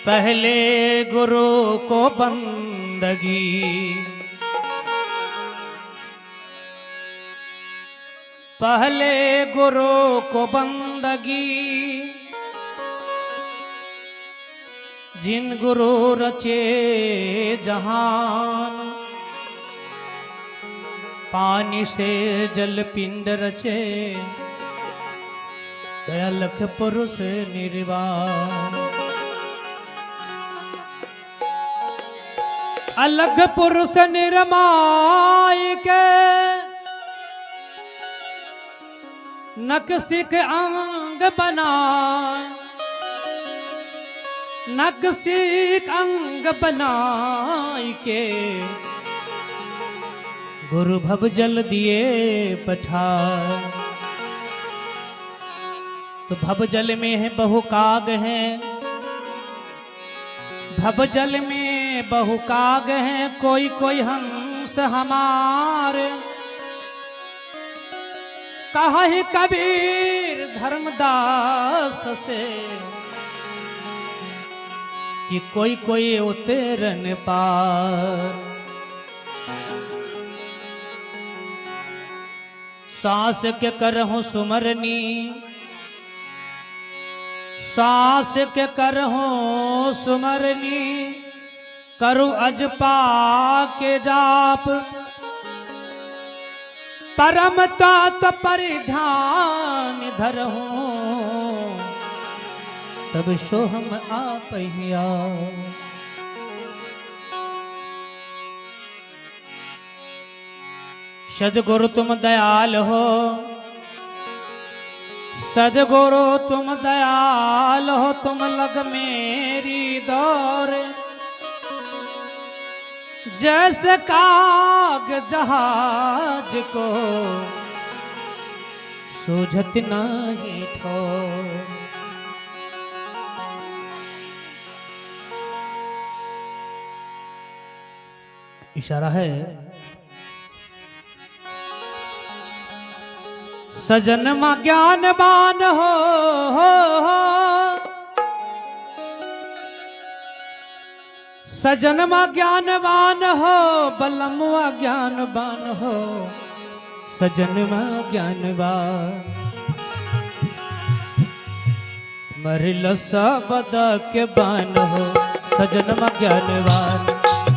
पहले गुरु को बंदगी, पहले गुरु को बंदगी, जिन गुरु रचे जहान, पानी से जल पिंड रचे, दया लख पुरुष निर्वाण। अलग पुरुष निर्माय के, नक्सिक अंग बनाए, नक्सिक अंग बनाए के, गुरु भव जल दिए पठार। तो भव जल में है बहु काग है, भव जल में बहु काग है, कोई कोई हंस हमारे। कहा है कबीर धर्मदास से कि कोई कोई उतरन पार। सांस के करहूं सुमरनी, सांस के करहूं सुमरनी, करूं अजपा के जाप। परम तात परिधान धरहूं, तब सोहम आप हिया। सदगुरु तुम दयाल हो, सदगुरु तुम दयाल हो, तुम लग मेरी दौर। जैसे काग जहाज को सूझत नहीं ठोर। इशारा है सजन मा ज्ञानवान हो, सजन मा ज्ञानवान हो, बलमुआ ज्ञानवान हो, सजन मा ज्ञानवान। मरल सबद के बान हो, सजन मा ज्ञानवान,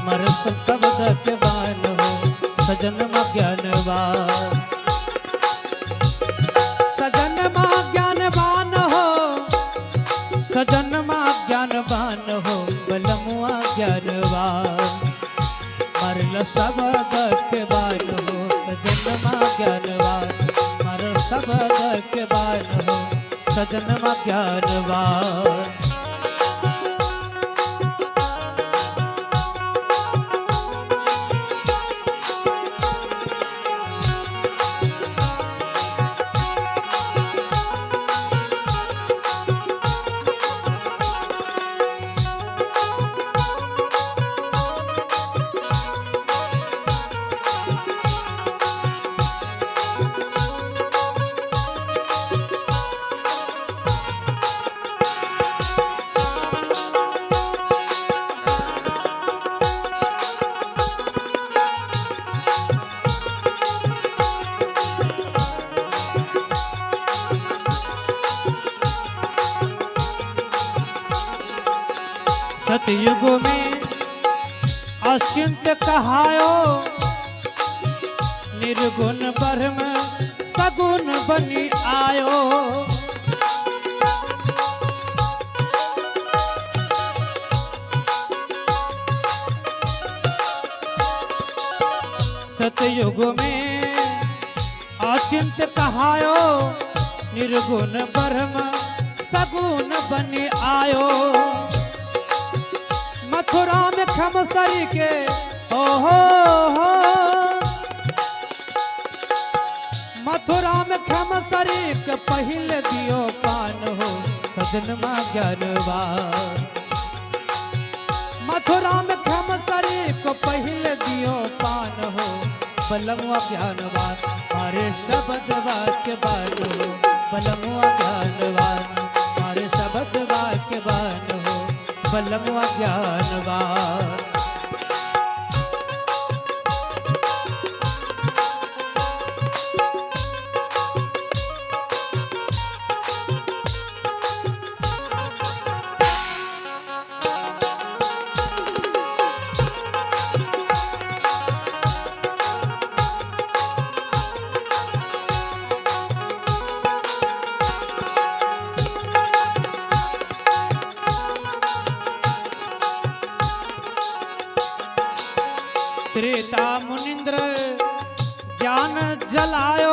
मर सबद के बान हो, सजन मा ज्ञानवान। सजन मा ज्ञानवान हो, सजन मा ज्ञानवान हो, बलमुआ ज्ञानवान। मरल सबद के बान हो, सजन मा ज्ञानवान, मर सबद के बान हो, सजन मा ज्ञानवान। सतयुग में अचिंत कहायो, निर्गुण ब्रह्म सगुण बनी आयो। सतयुग में अचिंत कहायो, निर्गुण ब्रह्म सगुण बनी आयो। मथुरा में खमसरी के हो, मथुरा में खमसरी के पहले दियो पान हो, सजन मा ज्ञानवान। मथुरा में खमसरी को पहले दियो पान हो, बलमुआ ज्ञानवान। मारे शब्द वाक्य बान हो, बलमुआ ज्ञानवान। मारे शब्द वाक्य बान हो, बलमुआ ज्ञानवान। त्रेता मुनिंद्र ज्ञान जलायो,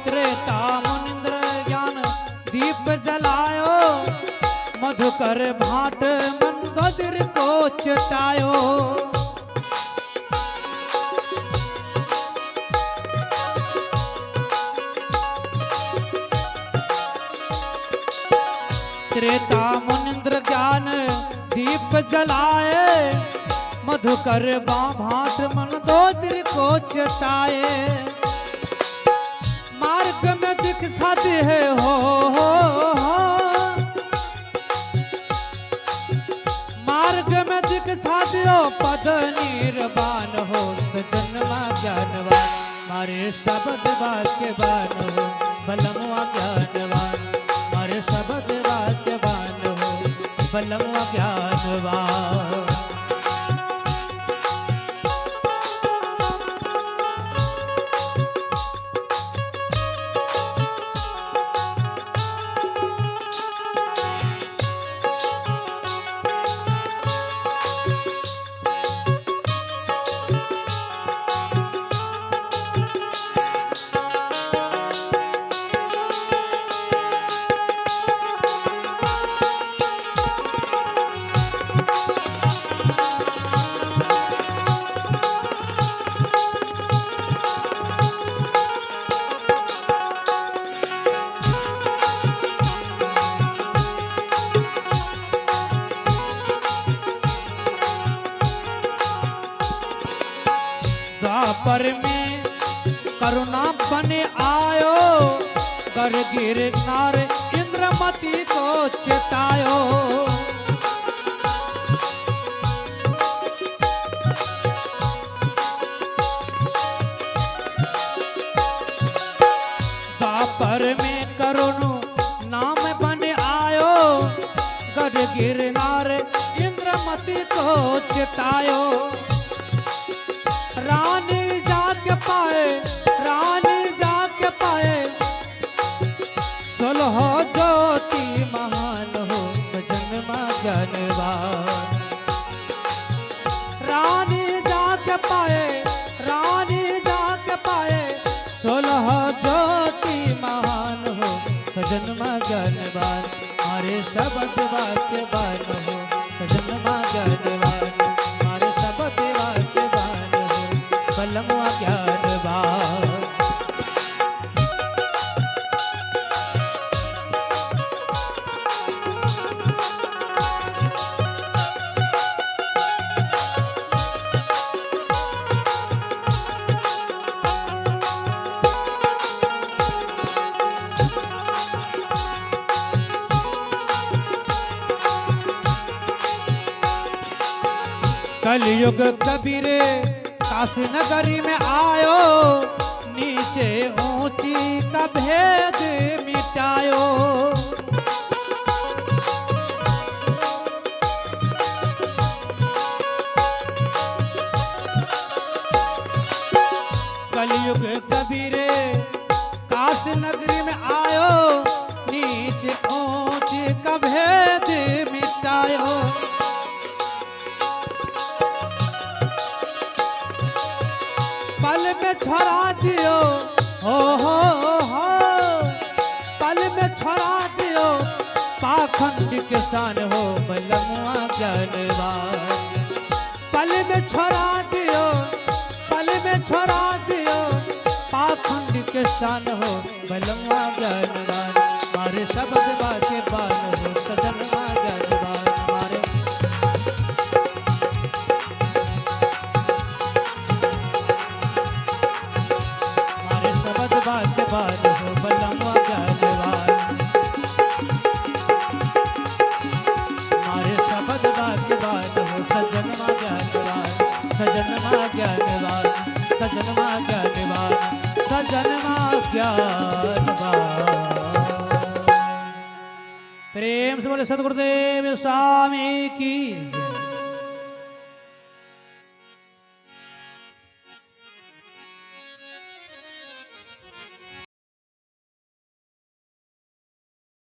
त्रेता मुनिंद्र ज्ञान दीप जलायो, मधुकर भाट मंदोदर को चितायो। त्रेता मुनिंद्र ज्ञान दीप जलाए, मधुकर भाट मंदोदर को चिताए। मार्ग में दिखसाते है हो, मार्ग में दिखसाते हो पद निर्वाण हो, सजनमा ज्ञानवान मारे शब्द वाक्यवान हो, बलमुआ ज्ञानवान मारे शब्द वाक्यवान हो, बलमुआ ज्ञानवान। द्वापर में करुणा बने आयो, कर गिरनार इंद्रमती को चितायो। द्वापर में करुणा नाम बने आयो, कर गिरनार इंद्रमती को चितायो। रानी जाके पाए, रानी जाके पाए, सुलह ज्योति महान हो, सजनमा ज्ञानवान। रानी जाके पाए, रानी जाके पाए, सुलह ज्योति महान हो, सजनमा ज्ञानवान मारे शब्द वाक्यवान हो, सजनमा ज्ञानवान मारे शब्द वाक्यवान हो, बलमुआ ज्ञानवान। कलयुग कबीरे काशी नगरी में आयो, नीचे ऊंची का भेद मिटायो। कलयुग कबीरे काशी नगरी में आयो, नीचे ऊंची का भेद मिटायो। पल में छोड़ा दियो हो, पल में छोड़ा दियो पाखंड किसान हो, बलमुआ ज्ञानवान। पल में छोड़ा दियो, पल में छोड़ा दियो पाखंड किसान हो, बलमुआ ज्ञानवान मारे शब्द वाक्यवान हो, सजनमा ज्ञानवान मारे। वाक्यवान हो, बलमुआ ज्ञानवान मारे शब्द ज्ञानवान सजनमा ज्ञानवान सजनमा ज्ञानवान। प्रेम से बोले सदगुरुदेव स्वामी की जय।